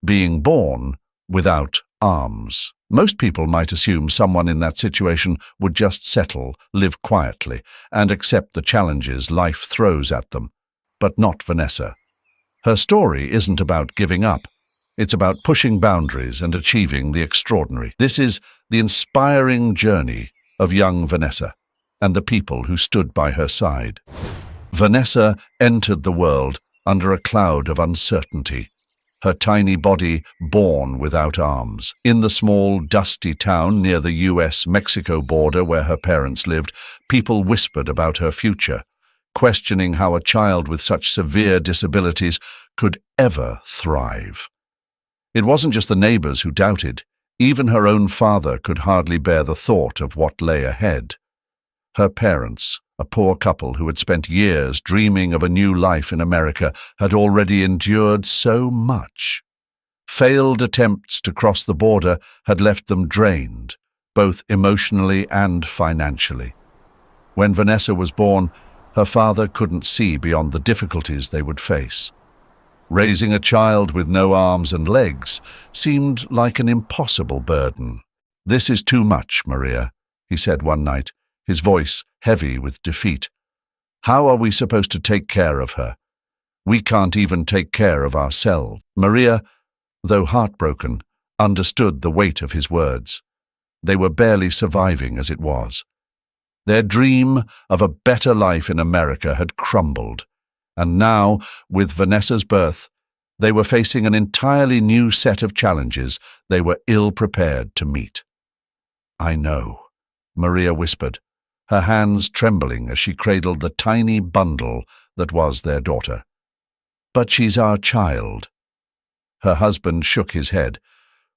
being born without arms. Most people might assume someone in that situation would just settle, live quietly, and accept the challenges life throws at them. But not Vanessa. Her story isn't about giving up. It's about pushing boundaries and achieving the extraordinary. This is the inspiring journey of young Vanessa and the people who stood by her side. Vanessa entered the world under a cloud of uncertainty, her tiny body born without arms. In the small, dusty town near the US-Mexico border where her parents lived, people whispered about her future, questioning how a child with such severe disabilities could ever thrive. It wasn't just the neighbors who doubted. Even her own father could hardly bear the thought of what lay ahead. Her parents, a poor couple who had spent years dreaming of a new life in America, had already endured so much. Failed attempts to cross the border had left them drained, both emotionally and financially. When Vanessa was born, her father couldn't see beyond the difficulties they would face. Raising a child with no arms and legs seemed like an impossible burden. "This is too much, Maria," he said one night, his voice heavy with defeat. "How are we supposed to take care of her? We can't even take care of ourselves." Maria, though heartbroken, understood the weight of his words. They were barely surviving as it was. Their dream of a better life in America had crumbled, and now, with Vanessa's birth, they were facing an entirely new set of challenges they were ill-prepared to meet. "I know," Maria whispered, her hands trembling as she cradled the tiny bundle that was their daughter. "But she's our child." Her husband shook his head.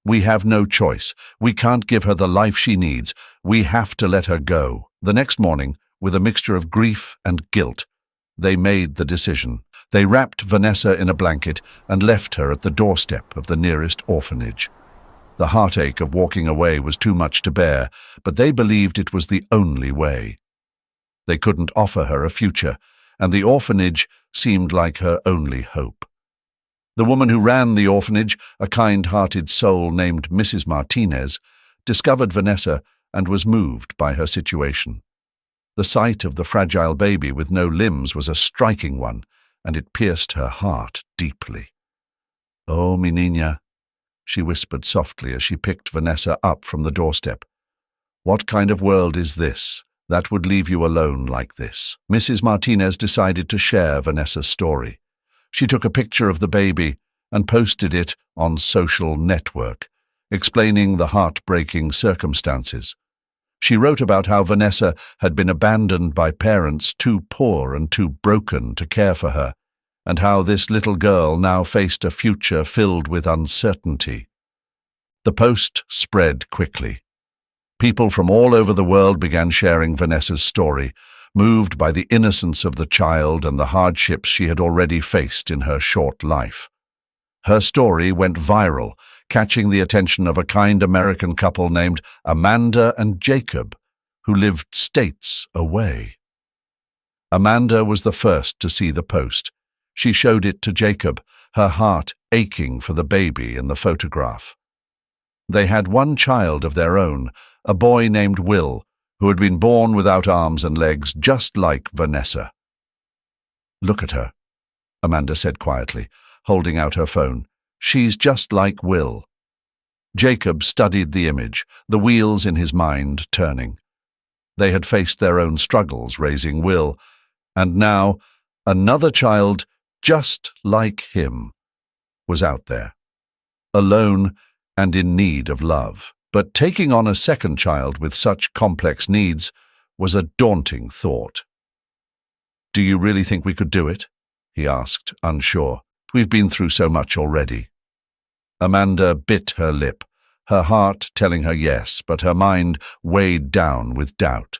"We have no choice. We can't give her the life she needs. We have to let her go." The next morning, with a mixture of grief and guilt, they made the decision. They wrapped Vanessa in a blanket and left her at the doorstep of the nearest orphanage. The heartache of walking away was too much to bear, but they believed it was the only way. They couldn't offer her a future, and the orphanage seemed like her only hope. The woman who ran the orphanage, a kind-hearted soul named Mrs. Martinez, discovered Vanessa and was moved by her situation. The sight of the fragile baby with no limbs was a striking one, and it pierced her heart deeply. "Oh, mi niña," she whispered softly as she picked Vanessa up from the doorstep. "What kind of world is this that would leave you alone like this?" Mrs. Martinez decided to share Vanessa's story. She took a picture of the baby and posted it on social network, explaining the heartbreaking circumstances. She wrote about how Vanessa had been abandoned by parents too poor and too broken to care for her, and how this little girl now faced a future filled with uncertainty. The post spread quickly. People from all over the world began sharing Vanessa's story, moved by the innocence of the child and the hardships she had already faced in her short life. Her story went viral, catching the attention of a kind American couple named Amanda and Jacob, who lived states away. Amanda was the first to see the post. She showed it to Jacob, her heart aching for the baby in the photograph. They had one child of their own, a boy named Will, who had been born without arms and legs, just like Vanessa. "Look at her," Amanda said quietly, holding out her phone. "She's just like Will." Jacob studied the image, the wheels in his mind turning. They had faced their own struggles raising Will, and now another child just like him was out there, alone and in need of love. But taking on a second child with such complex needs was a daunting thought. "Do you really think we could do it?" he asked, unsure. "We've been through so much already." Amanda bit her lip, her heart telling her yes, but her mind weighed down with doubt.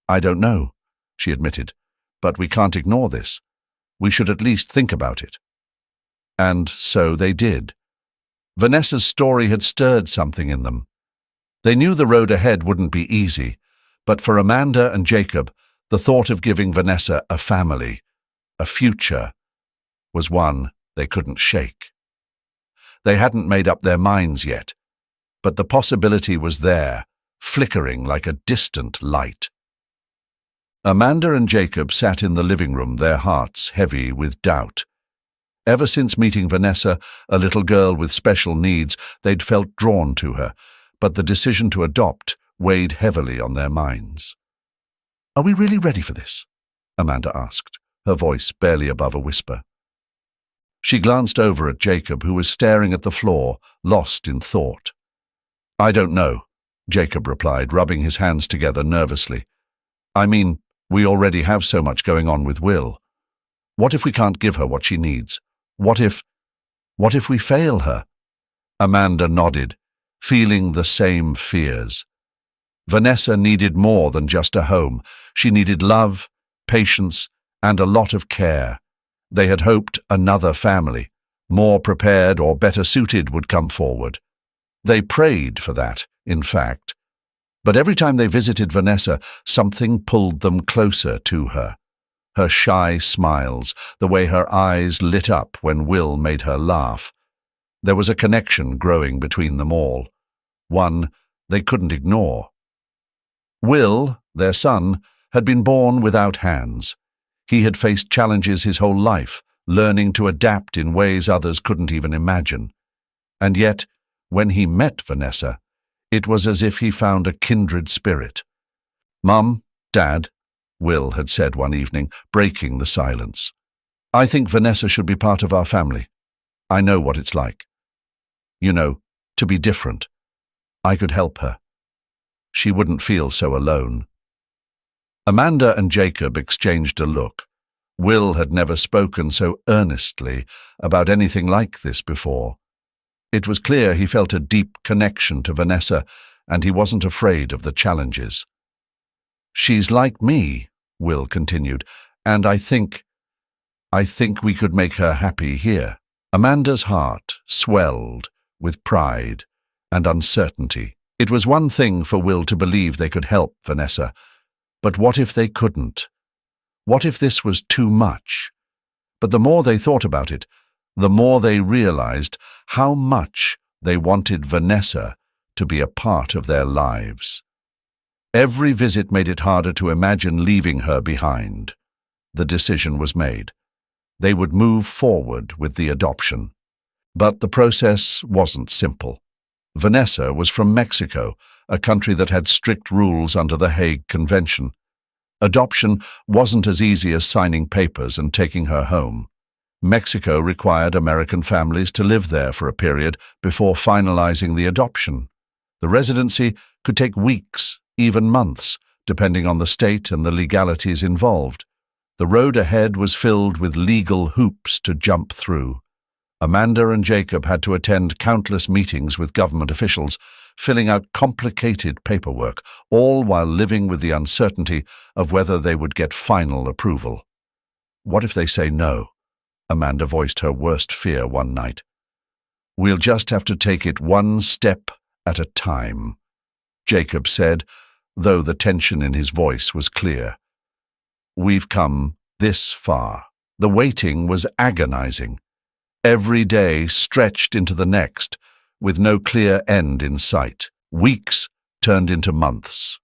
"I don't know," she admitted, "but we can't ignore this. We should at least think about it." And so they did. Vanessa's story had stirred something in them. They knew the road ahead wouldn't be easy, but for Amanda and Jacob, the thought of giving Vanessa a family, a future, was one they couldn't shake. They hadn't made up their minds yet, but the possibility was there, flickering like a distant light. Amanda and Jacob sat in the living room, their hearts heavy with doubt. Ever since meeting Vanessa, a little girl with special needs, they'd felt drawn to her, but the decision to adopt weighed heavily on their minds. "Are we really ready for this?" Amanda asked, her voice barely above a whisper. She glanced over at Jacob, who was staring at the floor, lost in thought. "I don't know," Jacob replied, rubbing his hands together nervously. "I mean, we already have so much going on with Will. What if we can't give her what she needs? What if we fail her?" Amanda nodded, feeling the same fears. Vanessa needed more than just a home. She needed love, patience, and a lot of care. They had hoped another family, more prepared or better suited, would come forward. They prayed for that, in fact. But every time they visited Vanessa, something pulled them closer to her. Her shy smiles, the way her eyes lit up when Will made her laugh. There was a connection growing between them all, one they couldn't ignore. Will, their son, had been born without hands. He had faced challenges his whole life, learning to adapt in ways others couldn't even imagine. And yet, when he met Vanessa, it was as if he found a kindred spirit. "Mum, Dad," Will had said one evening, breaking the silence, "I think Vanessa should be part of our family. I know what it's like. You know, to be different. I could help her. She wouldn't feel so alone." Amanda and Jacob exchanged a look. Will had never spoken so earnestly about anything like this before. It was clear he felt a deep connection to Vanessa, and he wasn't afraid of the challenges. "She's like me," Will continued, "and I think we could make her happy here." Amanda's heart swelled with pride and uncertainty. It was one thing for Will to believe they could help Vanessa, but what if they couldn't? What if this was too much? But the more they thought about it, the more they realized how much they wanted Vanessa to be a part of their lives. Every visit made it harder to imagine leaving her behind. The decision was made. They would move forward with the adoption. But the process wasn't simple. Vanessa was from Mexico, a country that had strict rules under the Hague Convention. Adoption wasn't as easy as signing papers and taking her home. Mexico required American families to live there for a period before finalizing the adoption. The residency could take weeks, even months, depending on the state and the legalities involved. The road ahead was filled with legal hoops to jump through. Amanda and Jacob had to attend countless meetings with government officials, filling out complicated paperwork, all while living with the uncertainty of whether they would get final approval. "What if they say no?" Amanda voiced her worst fear one night. "We'll just have to take it one step at a time," Jacob said, though the tension in his voice was clear. "We've come this far." The waiting was agonizing. Every day stretched into the next, with no clear end in sight. Weeks turned into months.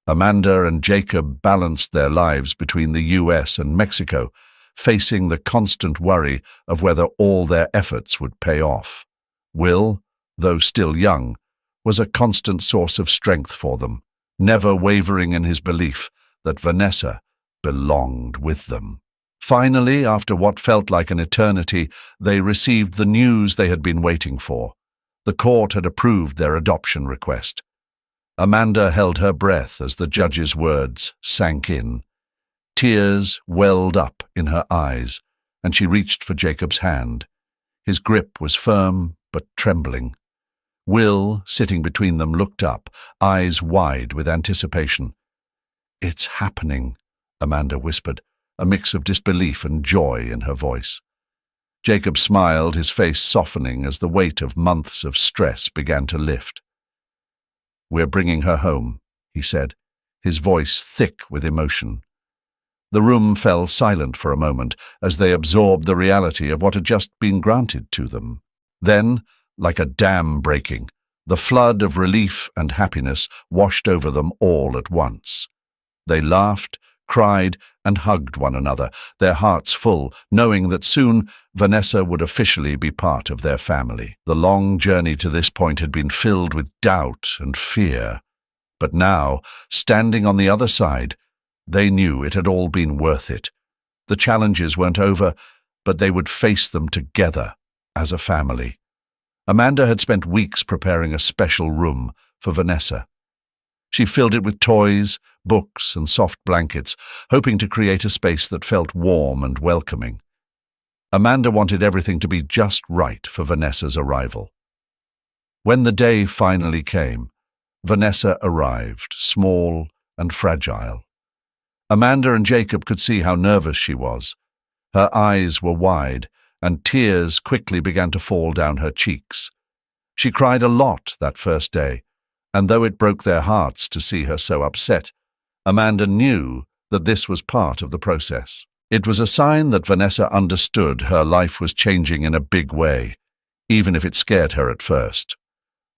Amanda and Jacob balanced their lives between the US and Mexico, facing the constant worry of whether all their efforts would pay off. Will, though still young, was a constant source of strength for them, never wavering in his belief that Vanessa belonged with them. Finally, after what felt like an eternity, they received the news they had been waiting for. The court had approved their adoption request. Amanda held her breath as the judge's words sank in. Tears welled up in her eyes, and she reached for Jacob's hand. His grip was firm but trembling. Will, sitting between them, looked up, eyes wide with anticipation. "It's happening," Amanda whispered, a mix of disbelief and joy in her voice. Jacob smiled, his face softening as the weight of months of stress began to lift. "We're bringing her home," he said, his voice thick with emotion. The room fell silent for a moment as they absorbed the reality of what had just been granted to them. Then like a dam breaking. The flood of relief and happiness washed over them all at once. They laughed, cried, and hugged one another, their hearts full, knowing that soon Vanessa would officially be part of their family. The long journey to this point had been filled with doubt and fear. But now, standing on the other side, they knew it had all been worth it. The challenges weren't over, but they would face them together as a family. Amanda had spent weeks preparing a special room for Vanessa. She filled it with toys, books, and soft blankets, hoping to create a space that felt warm and welcoming. Amanda wanted everything to be just right for Vanessa's arrival. When the day finally came, Vanessa arrived, small and fragile. Amanda and Jacob could see how nervous she was. Her eyes were wide, and tears quickly began to fall down her cheeks. She cried a lot that first day, and though it broke their hearts to see her so upset, Amanda knew that this was part of the process. It was a sign that Vanessa understood her life was changing in a big way, even if it scared her at first.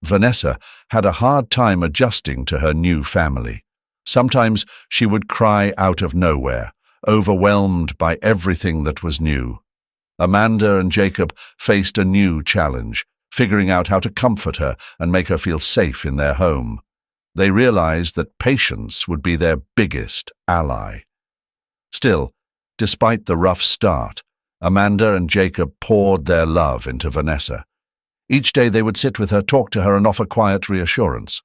Vanessa had a hard time adjusting to her new family. Sometimes she would cry out of nowhere, overwhelmed by everything that was new. Amanda and Jacob faced a new challenge, figuring out how to comfort her and make her feel safe in their home. They realized that patience would be their biggest ally. Still, despite the rough start, Amanda and Jacob poured their love into Vanessa. Each day they would sit with her, talk to her, and offer quiet reassurance.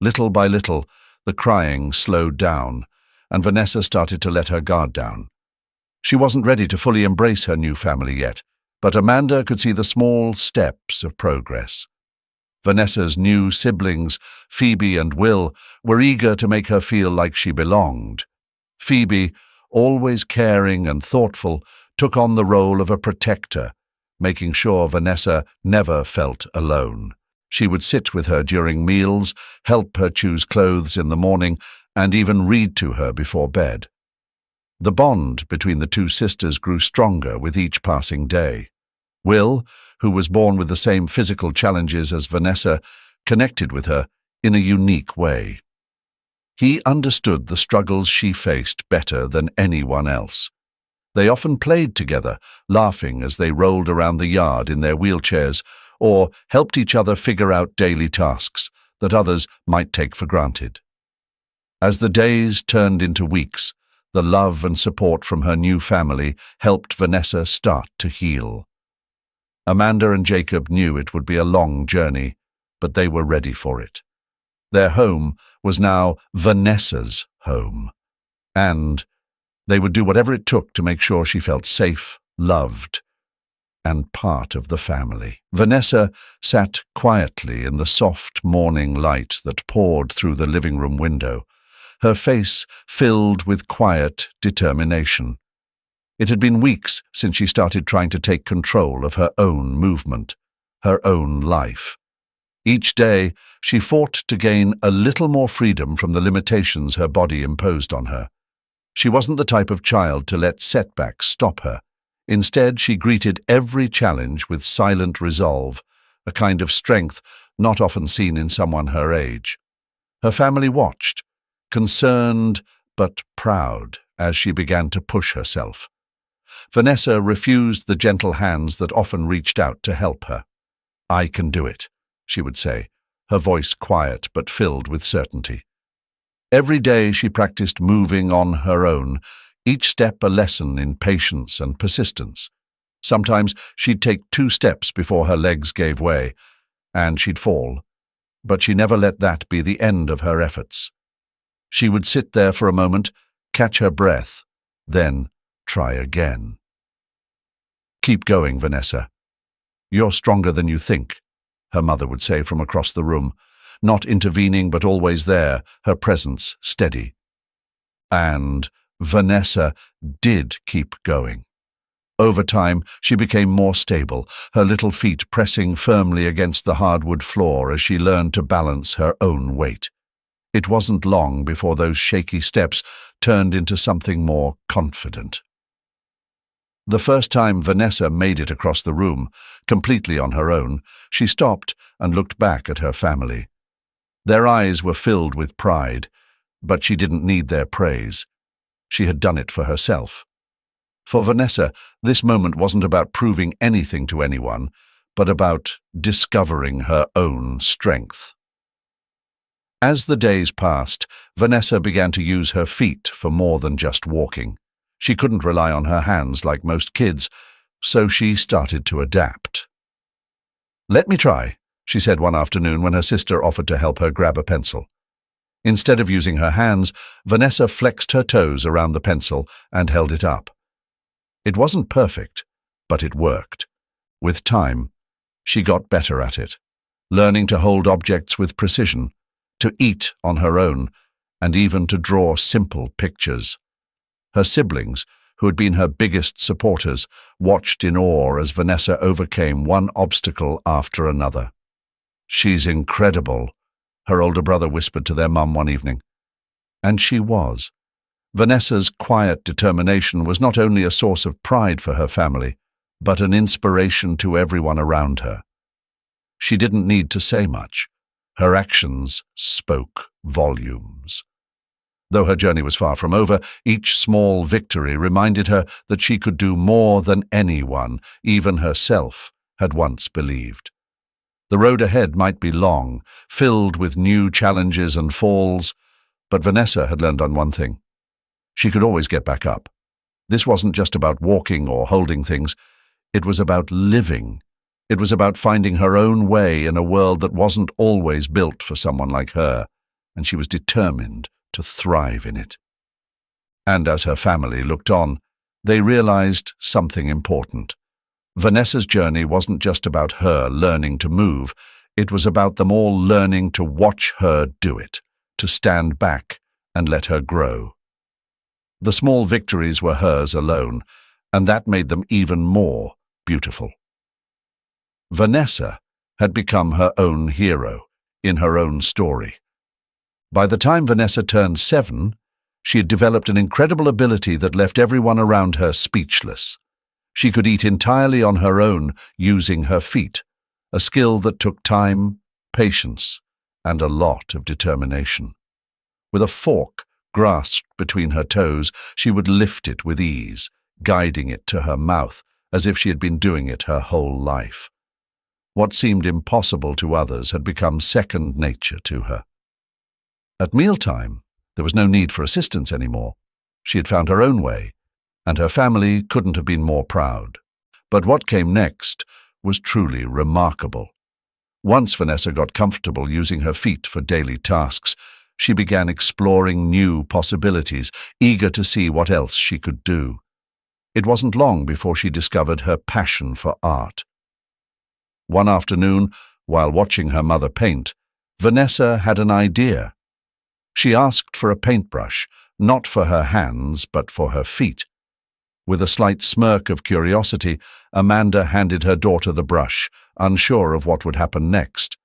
Little by little, the crying slowed down, and Vanessa started to let her guard down. She wasn't ready to fully embrace her new family yet, but Amanda could see the small steps of progress. Vanessa's new siblings, Phoebe and Will, were eager to make her feel like she belonged. Phoebe, always caring and thoughtful, took on the role of a protector, making sure Vanessa never felt alone. She would sit with her during meals, help her choose clothes in the morning, and even read to her before bed. The bond between the two sisters grew stronger with each passing day. Will, who was born with the same physical challenges as Vanessa, connected with her in a unique way. He understood the struggles she faced better than anyone else. They often played together, laughing as they rolled around the yard in their wheelchairs, or helped each other figure out daily tasks that others might take for granted. As the days turned into weeks, the love and support from her new family helped Vanessa start to heal. Amanda and Jacob knew it would be a long journey, but they were ready for it. Their home was now Vanessa's home, and they would do whatever it took to make sure she felt safe, loved, and part of the family. Vanessa sat quietly in the soft morning light that poured through the living room window, her face filled with quiet determination. It had been weeks since she started trying to take control of her own movement, her own life. Each day, she fought to gain a little more freedom from the limitations her body imposed on her. She wasn't the type of child to let setbacks stop her. Instead, she greeted every challenge with silent resolve, a kind of strength not often seen in someone her age. Her family watched, concerned but proud, as she began to push herself. Vanessa refused the gentle hands that often reached out to help her. "I can do it," she would say, her voice quiet but filled with certainty. Every day she practiced moving on her own, each step a lesson in patience and persistence. Sometimes she'd take 2 steps before her legs gave way, and she'd fall, but she never let that be the end of her efforts. She would sit there for a moment, catch her breath, then try again. "Keep going, Vanessa. You're stronger than you think," her mother would say from across the room, not intervening but always there, her presence steady. And Vanessa did keep going. Over time, she became more stable, her little feet pressing firmly against the hardwood floor as she learned to balance her own weight. It wasn't long before those shaky steps turned into something more confident. The first time Vanessa made it across the room, completely on her own, she stopped and looked back at her family. Their eyes were filled with pride, but she didn't need their praise. She had done it for herself. For Vanessa, this moment wasn't about proving anything to anyone, but about discovering her own strength. As the days passed, Vanessa began to use her feet for more than just walking. She couldn't rely on her hands like most kids, so she started to adapt. "Let me try," she said one afternoon when her sister offered to help her grab a pencil. Instead of using her hands, Vanessa flexed her toes around the pencil and held it up. It wasn't perfect, but it worked. With time, she got better at it, learning to hold objects with precision, to eat on her own, and even to draw simple pictures. Her siblings, who had been her biggest supporters, watched in awe as Vanessa overcame one obstacle after another. "She's incredible," her older brother whispered to their mum one evening. And she was. Vanessa's quiet determination was not only a source of pride for her family, but an inspiration to everyone around her. She didn't need to say much. Her actions spoke volumes. Though her journey was far from over, each small victory reminded her that she could do more than anyone, even herself, had once believed. The road ahead might be long, filled with new challenges and falls, but Vanessa had learned on one thing. She could always get back up. This wasn't just about walking or holding things. It was about living. It was about finding her own way in a world that wasn't always built for someone like her, and she was determined to thrive in it. And as her family looked on, they realized something important. Vanessa's journey wasn't just about her learning to move. It was about them all learning to watch her do it, to stand back and let her grow. The small victories were hers alone, and that made them even more beautiful. Vanessa had become her own hero in her own story. By the time Vanessa turned 7, she had developed an incredible ability that left everyone around her speechless. She could eat entirely on her own using her feet, a skill that took time, patience, and a lot of determination. With a fork grasped between her toes, she would lift it with ease, guiding it to her mouth as if she had been doing it her whole life. What seemed impossible to others had become second nature to her. At mealtime, there was no need for assistance anymore. She had found her own way, and her family couldn't have been more proud. But what came next was truly remarkable. Once Vanessa got comfortable using her feet for daily tasks, she began exploring new possibilities, eager to see what else she could do. It wasn't long before she discovered her passion for art. One afternoon, while watching her mother paint, Vanessa had an idea. She asked for a paintbrush, not for her hands, but for her feet. With a slight smirk of curiosity, Amanda handed her daughter the brush, unsure of what would happen next.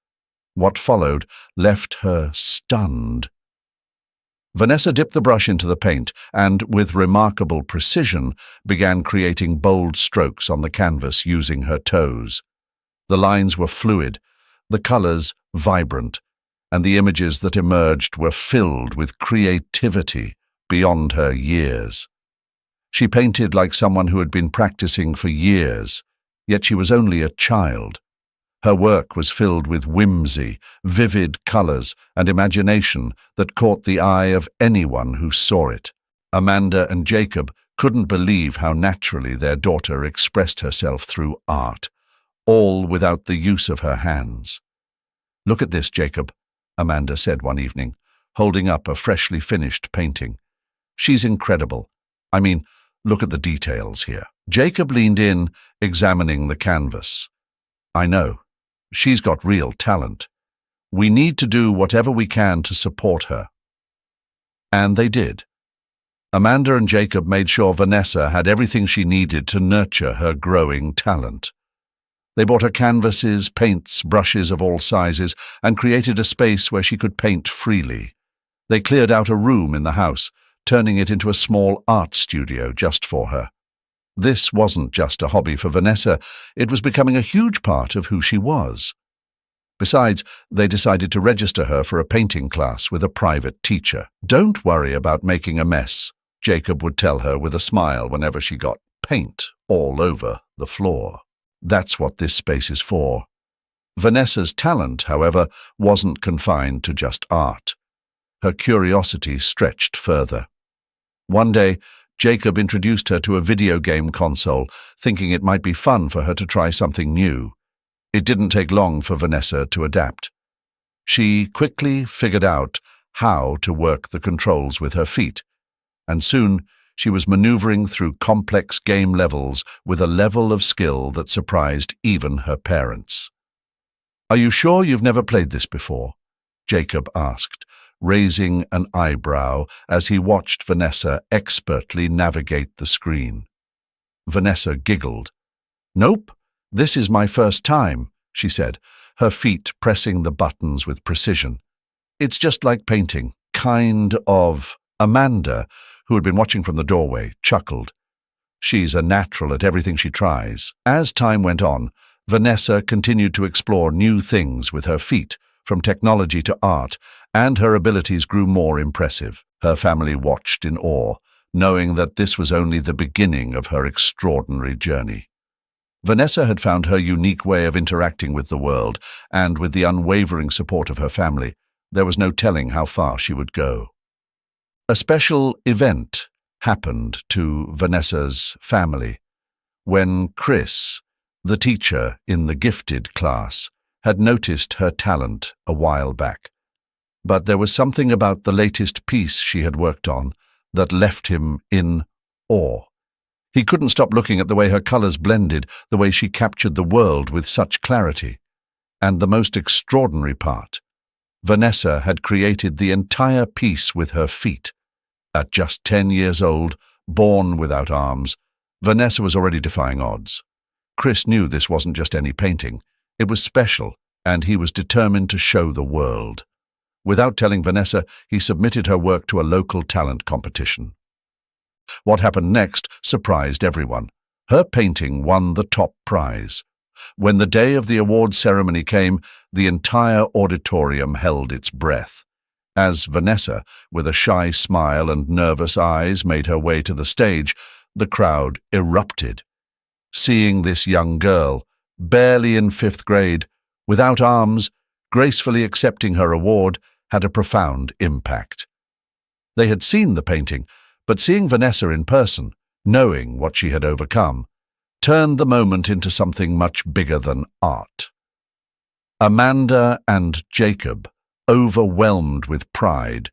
What followed left her stunned. Vanessa dipped the brush into the paint and, with remarkable precision, began creating bold strokes on the canvas using her toes. The lines were fluid, the colors vibrant, and the images that emerged were filled with creativity beyond her years. She painted like someone who had been practicing for years, yet she was only a child. Her work was filled with whimsy, vivid colors, and imagination that caught the eye of anyone who saw it. Amanda and Jacob couldn't believe how naturally their daughter expressed herself through art, all without the use of her hands. "Look at this, Jacob," Amanda said one evening, holding up a freshly finished painting. "She's incredible. I mean, look at the details here." Jacob leaned in, examining the canvas. "I know. She's got real talent. We need to do whatever we can to support her." And they did. Amanda and Jacob made sure Vanessa had everything she needed to nurture her growing talent. They bought her canvases, paints, brushes of all sizes, and created a space where she could paint freely. They cleared out a room in the house, turning it into a small art studio just for her. This wasn't just a hobby for Vanessa, it was becoming a huge part of who she was. Besides, they decided to register her for a painting class with a private teacher. "Don't worry about making a mess," Jacob would tell her with a smile whenever she got paint all over the floor. "That's what this space is for." Vanessa's talent, however, wasn't confined to just art. Her curiosity stretched further. One day, Jacob introduced her to a video game console, thinking it might be fun for her to try something new. It didn't take long for Vanessa to adapt. She quickly figured out how to work the controls with her feet, and soon she was maneuvering through complex game levels with a level of skill that surprised even her parents. "Are you sure you've never played this before?" Jacob asked, raising an eyebrow as he watched Vanessa expertly navigate the screen. Vanessa giggled. "Nope, this is my first time," she said, her feet pressing the buttons with precision. "It's just like painting, kind of." Amanda, who had been watching from the doorway, chuckled. "She's a natural at everything she tries." As time went on, Vanessa continued to explore new things with her feet, from technology to art, and her abilities grew more impressive. Her family watched in awe, knowing that this was only the beginning of her extraordinary journey. Vanessa had found her unique way of interacting with the world, and with the unwavering support of her family, there was no telling how far she would go. A special event happened to Vanessa's family when Chris, the teacher in the gifted class, had noticed her talent a while back. But there was something about the latest piece she had worked on that left him in awe. He couldn't stop looking at the way her colors blended, the way she captured the world with such clarity. And the most extraordinary part, Vanessa had created the entire piece with her feet. At just 10 years old, born without arms, Vanessa was already defying odds. Chris knew this wasn't just any painting. It was special, and he was determined to show the world. Without telling Vanessa, he submitted her work to a local talent competition. What happened next surprised everyone. Her painting won the top prize. When the day of the awards ceremony came, the entire auditorium held its breath. As Vanessa, with a shy smile and nervous eyes, made her way to the stage, the crowd erupted. Seeing this young girl, barely in 5th grade, without arms, gracefully accepting her award, had a profound impact. They had seen the painting, but seeing Vanessa in person, knowing what she had overcome, turned the moment into something much bigger than art. Amanda and Jacob, overwhelmed with pride,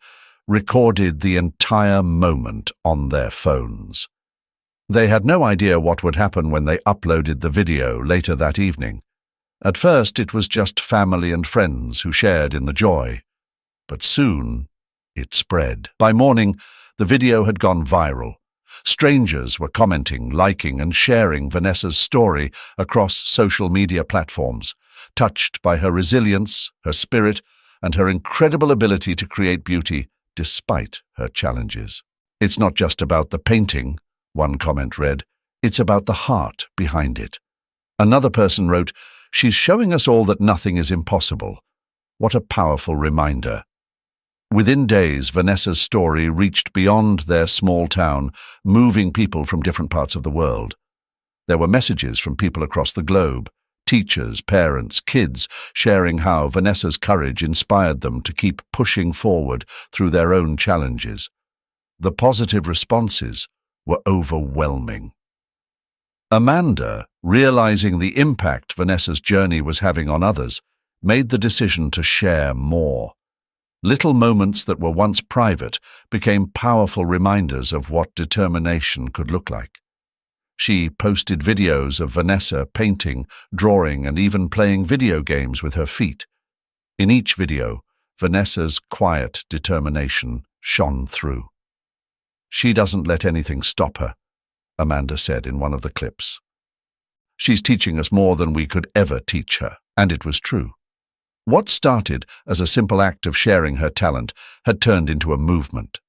recorded the entire moment on their phones. They had no idea what would happen when they uploaded the video later that evening. At first, it was just family and friends who shared in the joy. But soon, it spread. By morning, the video had gone viral. Strangers were commenting, liking, and sharing Vanessa's story across social media platforms, touched by her resilience, her spirit, and her incredible ability to create beauty despite her challenges. "It's not just about the painting," one comment read. "It's about the heart behind it." Another person wrote, "She's showing us all that nothing is impossible." What a powerful reminder. Within days, Vanessa's story reached beyond their small town, moving people from different parts of the world. There were messages from people across the globe, teachers, parents, kids, sharing how Vanessa's courage inspired them to keep pushing forward through their own challenges. The positive responses were overwhelming. Amanda, realizing the impact Vanessa's journey was having on others, made the decision to share more. Little moments that were once private became powerful reminders of what determination could look like. She posted videos of Vanessa painting, drawing, and even playing video games with her feet. In each video, Vanessa's quiet determination shone through. "She doesn't let anything stop her," Amanda said in one of the clips. "She's teaching us more than we could ever teach her." And it was true. What started as a simple act of sharing her talent had turned into a movement.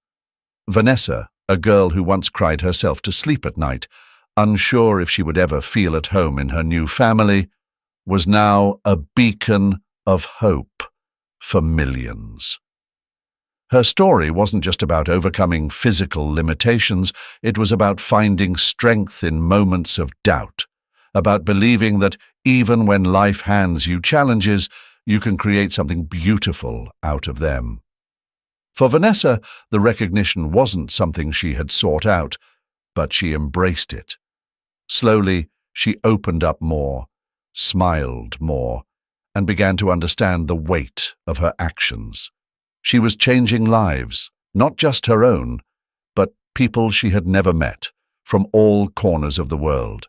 Vanessa, a girl who once cried herself to sleep at night, unsure if she would ever feel at home in her new family, was now a beacon of hope for millions. Her story wasn't just about overcoming physical limitations, it was about finding strength in moments of doubt, about believing that even when life hands you challenges, you can create something beautiful out of them. For Vanessa, the recognition wasn't something she had sought out, but she embraced it. Slowly, she opened up more, smiled more, and began to understand the weight of her actions. She was changing lives, not just her own, but people she had never met, from all corners of the world.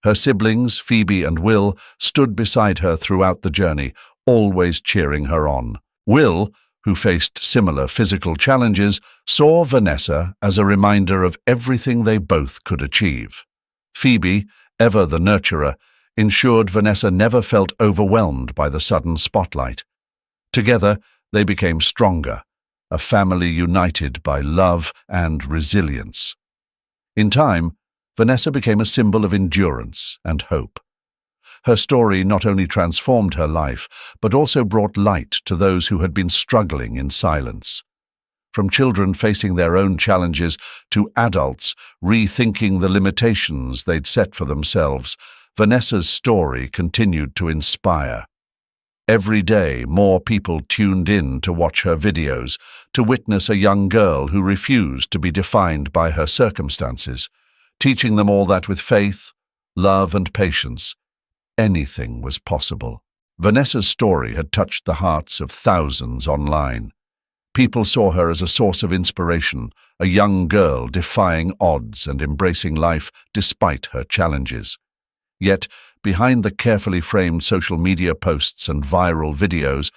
Her siblings, Phoebe and Will, stood beside her throughout the journey, always cheering her on. Will, who faced similar physical challenges, saw Vanessa as a reminder of everything they both could achieve. Phoebe, ever the nurturer, ensured Vanessa never felt overwhelmed by the sudden spotlight. Together, they became stronger, a family united by love and resilience. In time, Vanessa became a symbol of endurance and hope. Her story not only transformed her life, but also brought light to those who had been struggling in silence. From children facing their own challenges to adults rethinking the limitations they'd set for themselves, Vanessa's story continued to inspire. Every day, more people tuned in to watch her videos, to witness a young girl who refused to be defined by her circumstances, teaching them all that with faith, love, and patience, anything was possible. Vanessa's story had touched the hearts of thousands online. People saw her as a source of inspiration, a young girl defying odds and embracing life despite her challenges. Yet, behind the carefully framed social media posts and viral videos,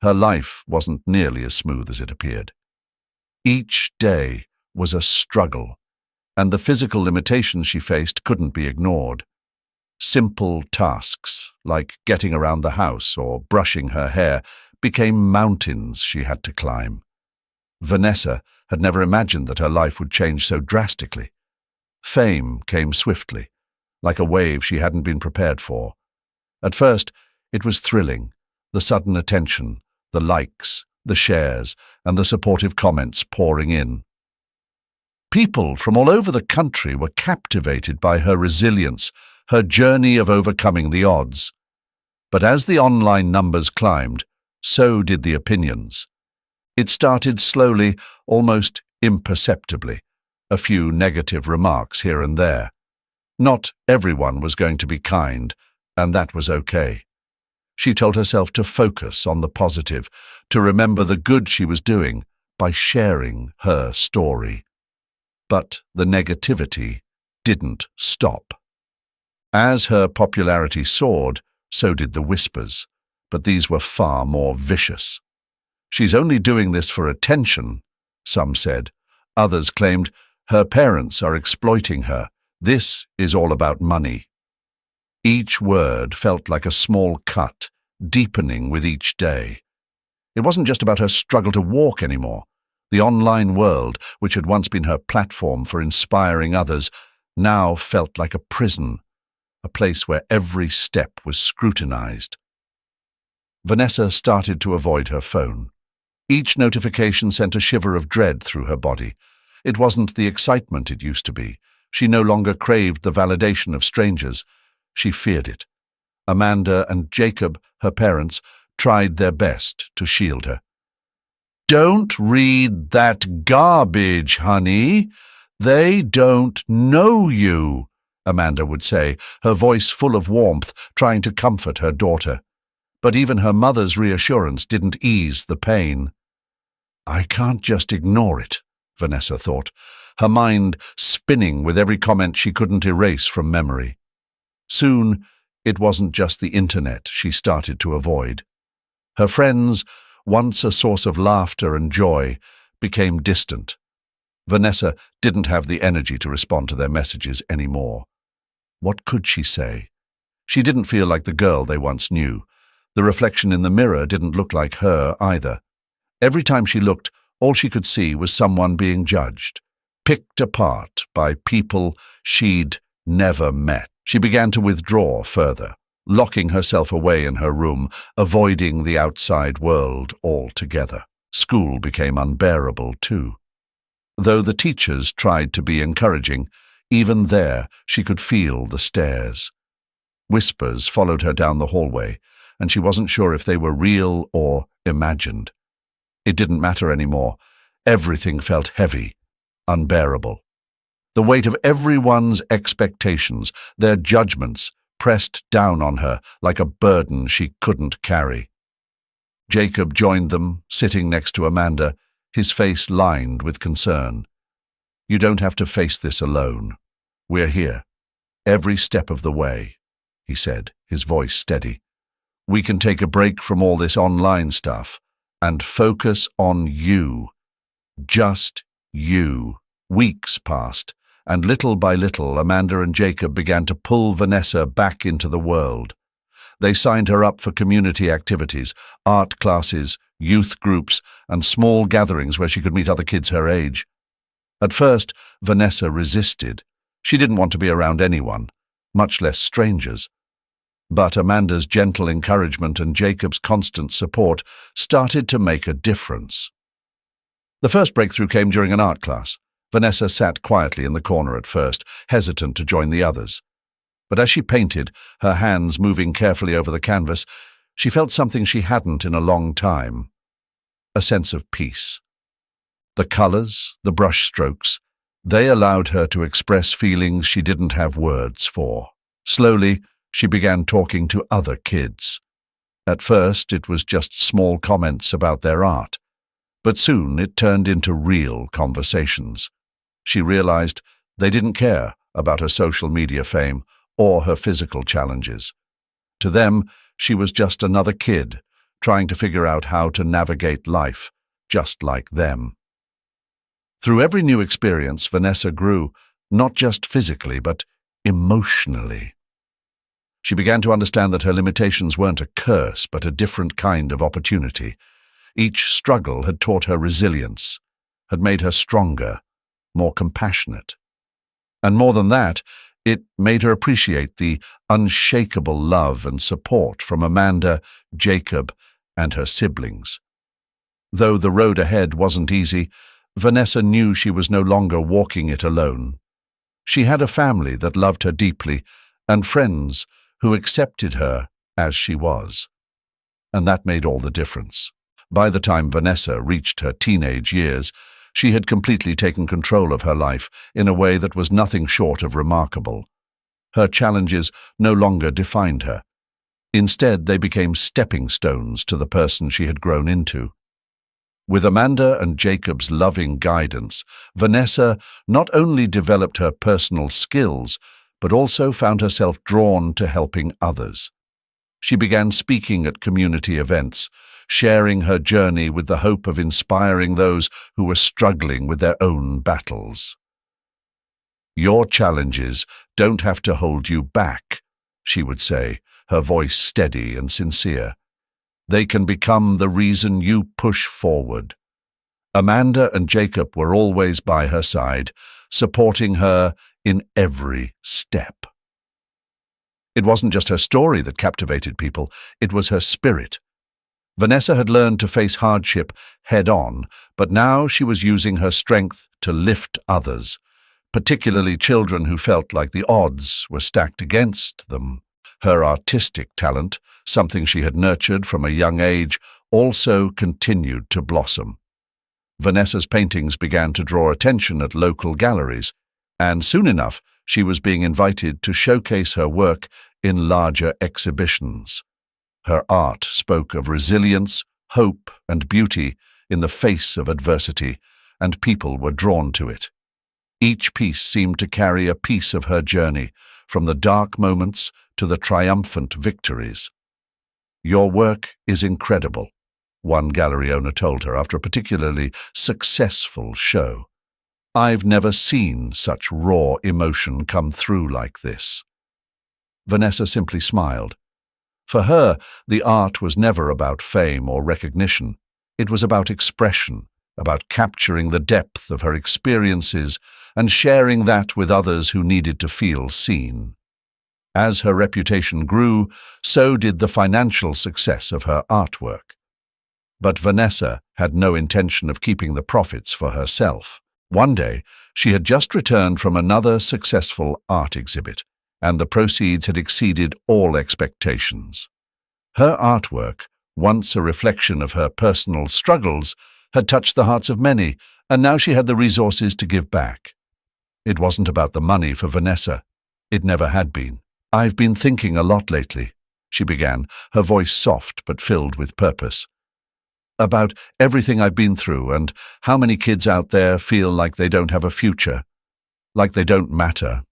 her life wasn't nearly as smooth as it appeared. Each day was a struggle, and the physical limitations she faced couldn't be ignored. Simple tasks, like getting around the house or brushing her hair, became mountains she had to climb. Vanessa had never imagined that her life would change so drastically. Fame came swiftly, like a wave she hadn't been prepared for. At first, it was thrilling, the sudden attention, the likes, the shares, and the supportive comments pouring in. People from all over the country were captivated by her resilience, her journey of overcoming the odds. But as the online numbers climbed, so did the opinions. It started slowly, almost imperceptibly, a few negative remarks here and there. Not everyone was going to be kind, and that was okay. She told herself to focus on the positive, to remember the good she was doing by sharing her story. But the negativity didn't stop. As her popularity soared, so did the whispers, but these were far more vicious. She's only doing this for attention, some said. Others claimed her parents are exploiting her. This is all about money. Each word felt like a small cut, deepening with each day. It wasn't just about her struggle to walk anymore. The online world, which had once been her platform for inspiring others, now felt like a prison, a place where every step was scrutinized. Vanessa started to avoid her phone. Each notification sent a shiver of dread through her body. It wasn't the excitement it used to be. She no longer craved the validation of strangers. She feared it. Amanda and Jacob, her parents, tried their best to shield her. "Don't read that garbage, honey. They don't know you," Amanda would say, her voice full of warmth, trying to comfort her daughter. But even her mother's reassurance didn't ease the pain. I can't just ignore it, Vanessa thought, her mind spinning with every comment she couldn't erase from memory. Soon, it wasn't just the internet she started to avoid. Her friends, once a source of laughter and joy, became distant. Vanessa didn't have the energy to respond to their messages anymore. What could she say? She didn't feel like the girl they once knew. The reflection in the mirror didn't look like her either. Every time she looked, all she could see was someone being judged, picked apart by people she'd never met. She began to withdraw further, locking herself away in her room, avoiding the outside world altogether. School became unbearable too. Though the teachers tried to be encouraging, even there she could feel the stares. Whispers followed her down the hallway, and she wasn't sure if they were real or imagined. It didn't matter anymore. Everything felt heavy, unbearable. The weight of everyone's expectations, their judgments, pressed down on her like a burden she couldn't carry. Jacob joined them, sitting next to Amanda, his face lined with concern. "You don't have to face this alone. We're here, every step of the way," he said, his voice steady. "We can take a break from all this online stuff and focus on you. Just you." Weeks passed, and little by little Amanda and Jacob began to pull Vanessa back into the world. They signed her up for community activities, art classes, youth groups, and small gatherings where she could meet other kids her age. At first, Vanessa resisted. She didn't want to be around anyone, much less strangers. But Amanda's gentle encouragement and Jacob's constant support started to make a difference. The first breakthrough came during an art class. Vanessa sat quietly in the corner at first, hesitant to join the others. But as she painted, her hands moving carefully over the canvas, she felt something she hadn't in a long time: a sense of peace. The colors, the brush strokes, they allowed her to express feelings she didn't have words for. Slowly, she began talking to other kids. At first, it was just small comments about their art, but soon it turned into real conversations. She realized they didn't care about her social media fame or her physical challenges. To them, she was just another kid, trying to figure out how to navigate life, just like them. Through every new experience, Vanessa grew, not just physically, but emotionally. She began to understand that her limitations weren't a curse, but a different kind of opportunity. Each struggle had taught her resilience, had made her stronger, more compassionate. And more than that, it made her appreciate the unshakable love and support from Amanda, Jacob, and her siblings. Though the road ahead wasn't easy, Vanessa knew she was no longer walking it alone. She had a family that loved her deeply and friends who accepted her as she was. And that made all the difference. By the time Vanessa reached her teenage years, she had completely taken control of her life in a way that was nothing short of remarkable. Her challenges no longer defined her. Instead, they became stepping stones to the person she had grown into. With Amanda and Jacob's loving guidance, Vanessa not only developed her personal skills, but also found herself drawn to helping others. She began speaking at community events, sharing her journey with the hope of inspiring those who were struggling with their own battles. "Your challenges don't have to hold you back," she would say, her voice steady and sincere. "They can become the reason you push forward." Amanda and Jacob were always by her side, supporting her in every step. It wasn't just her story that captivated people, it was her spirit. Vanessa had learned to face hardship head-on, but now she was using her strength to lift others, particularly children who felt like the odds were stacked against them. Her artistic talent, something she had nurtured from a young age, also continued to blossom. Vanessa's paintings began to draw attention at local galleries, and soon enough she was being invited to showcase her work in larger exhibitions. Her art spoke of resilience, hope, and beauty in the face of adversity, and people were drawn to it. Each piece seemed to carry a piece of her journey, from the dark moments to the triumphant victories. "Your work is incredible," one gallery owner told her after a particularly successful show. "I've never seen such raw emotion come through like this." Vanessa simply smiled. For her, the art was never about fame or recognition. It was about expression, about capturing the depth of her experiences and sharing that with others who needed to feel seen. As her reputation grew, so did the financial success of her artwork. But Vanessa had no intention of keeping the profits for herself. One day, she had just returned from another successful art exhibit, and the proceeds had exceeded all expectations. Her artwork, once a reflection of her personal struggles, had touched the hearts of many, and now she had the resources to give back. It wasn't about the money for Vanessa. It never had been. "I've been thinking a lot lately," she began, her voice soft but filled with purpose. "About everything I've been through and how many kids out there feel like they don't have a future, like they don't matter."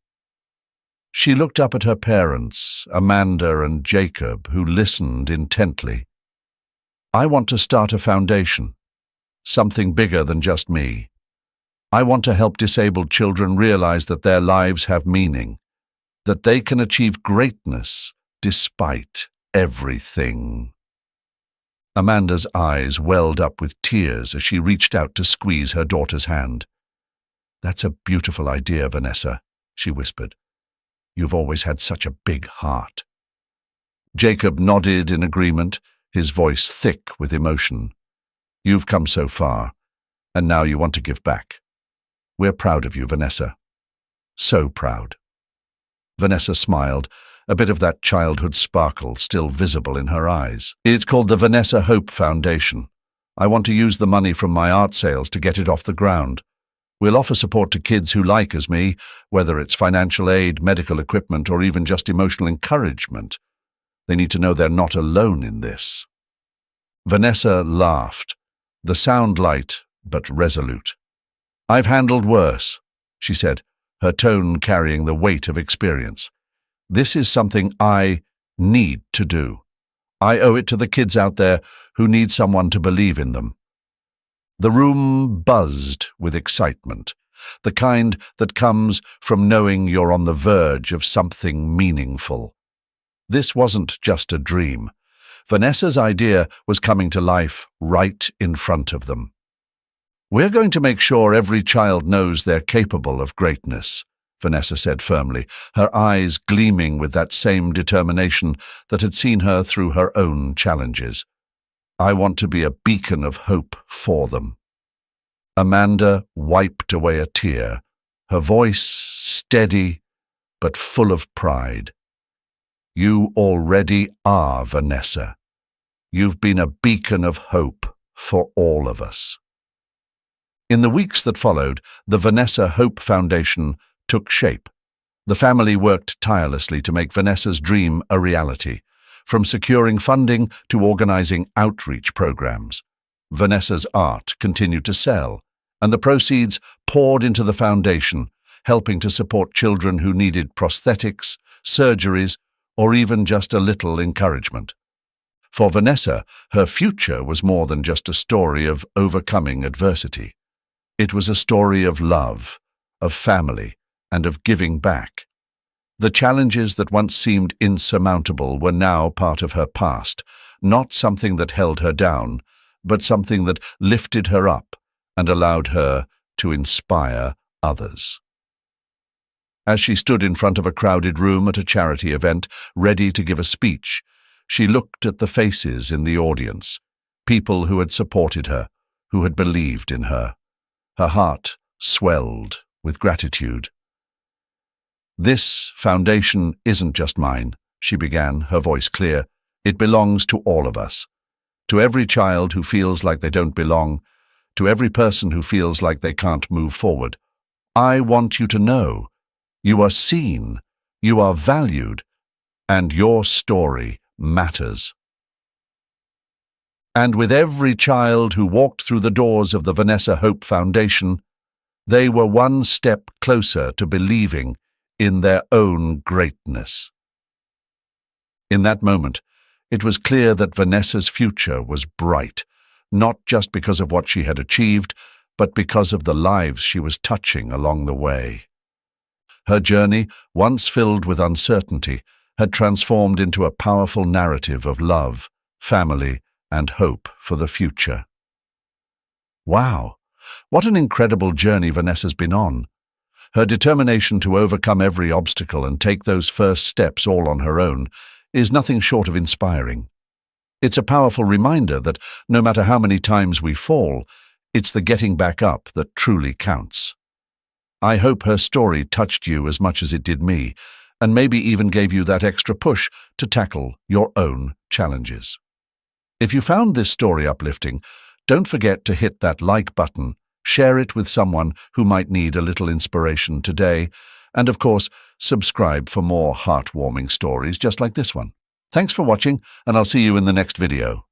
She looked up at her parents, Amanda and Jacob, who listened intently. "I want to start a foundation, something bigger than just me. I want to help disabled children realize that their lives have meaning, that they can achieve greatness despite everything." Amanda's eyes welled up with tears as she reached out to squeeze her daughter's hand. "That's a beautiful idea, Vanessa," she whispered. "You've always had such a big heart." Jacob nodded in agreement, his voice thick with emotion. "You've come so far, and now you want to give back. We're proud of you, Vanessa. So proud." Vanessa smiled, a bit of that childhood sparkle still visible in her eyes. "It's called the Vanessa Hope Foundation. I want to use the money from my art sales to get it off the ground. We'll offer support to kids who like as me, whether it's financial aid, medical equipment, or even just emotional encouragement. They need to know they're not alone in this." Vanessa laughed, the sound light but resolute. "I've handled worse," she said, her tone carrying the weight of experience. "This is something I need to do. I owe it to the kids out there who need someone to believe in them." The room buzzed with excitement, the kind that comes from knowing you're on the verge of something meaningful. This wasn't just a dream. Vanessa's idea was coming to life right in front of them. "We're going to make sure every child knows they're capable of greatness," Vanessa said firmly, her eyes gleaming with that same determination that had seen her through her own challenges. "I want to be a beacon of hope for them." Amanda wiped away a tear, her voice steady but full of pride. "You already are, Vanessa. You've been a beacon of hope for all of us." In the weeks that followed, the Vanessa Hope Foundation took shape. The family worked tirelessly to make Vanessa's dream a reality, from securing funding to organizing outreach programs. Vanessa's art continued to sell, and the proceeds poured into the foundation, helping to support children who needed prosthetics, surgeries, or even just a little encouragement. For Vanessa, her future was more than just a story of overcoming adversity. It was a story of love, of family, and of giving back. The challenges that once seemed insurmountable were now part of her past, not something that held her down, but something that lifted her up and allowed her to inspire others. As she stood in front of a crowded room at a charity event, ready to give a speech, she looked at the faces in the audience, people who had supported her, who had believed in her. Her heart swelled with gratitude. "This foundation isn't just mine," she began, her voice clear. "It belongs to all of us. To every child who feels like they don't belong, to every person who feels like they can't move forward. I want you to know you are seen, you are valued, and your story matters." And with every child who walked through the doors of the Vanessa Hope Foundation, they were one step closer to believing in their own greatness. In that moment, it was clear that Vanessa's future was bright, not just because of what she had achieved, but because of the lives she was touching along the way. Her journey, once filled with uncertainty, had transformed into a powerful narrative of love, family, and hope for the future. Wow, what an incredible journey Vanessa's been on. Her determination to overcome every obstacle and take those first steps all on her own is nothing short of inspiring. It's a powerful reminder that no matter how many times we fall, it's the getting back up that truly counts. I hope her story touched you as much as it did me, and maybe even gave you that extra push to tackle your own challenges. If you found this story uplifting, don't forget to hit that like button, share it with someone who might need a little inspiration today, and of course, subscribe for more heartwarming stories just like this one. Thanks for watching, and I'll see you in the next video.